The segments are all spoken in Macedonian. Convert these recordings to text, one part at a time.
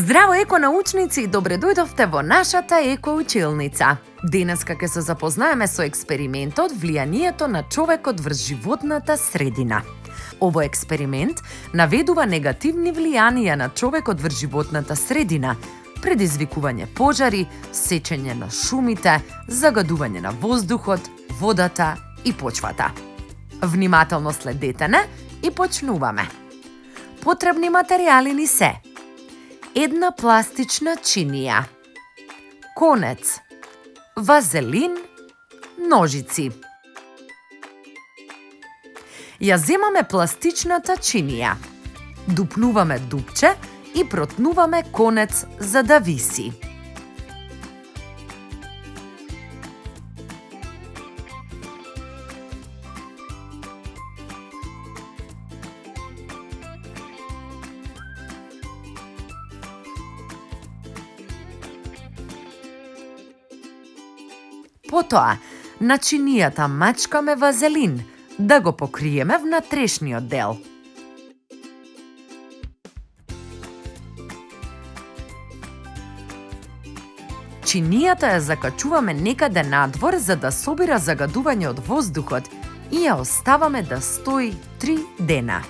Здраво еконаучници и добре дојдовте во нашата екоучилница. Денеска ќе се запознаеме со експериментот влијанието на човекот врз животната средина. Овој експеримент наведува негативни влијанија на човекот врз животната средина, предизвикување пожари, сечење на шумите, загадување на воздухот, водата и почвата. Внимателно следете не и почнуваме. Потребни материјали ни се: една пластична чинија, конец, вазелин, ножици. Ја земаме пластичната чинија, дупнуваме дупче и протнуваме конец за да виси. Потоа, на чинијата мачкаме вазелин, да го покриеме внатрешниот дел. Чинијата ја закачуваме некаде надвор за да собира загадување од воздухот и ја оставаме да стои 3 дена.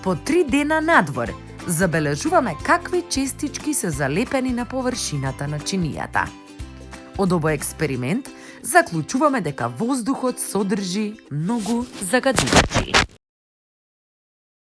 По 3 дена надвор забележуваме какви честички се залепени на површината на чинијата. Од овој експеримент заклучуваме дека воздухот содржи многу загадувачи.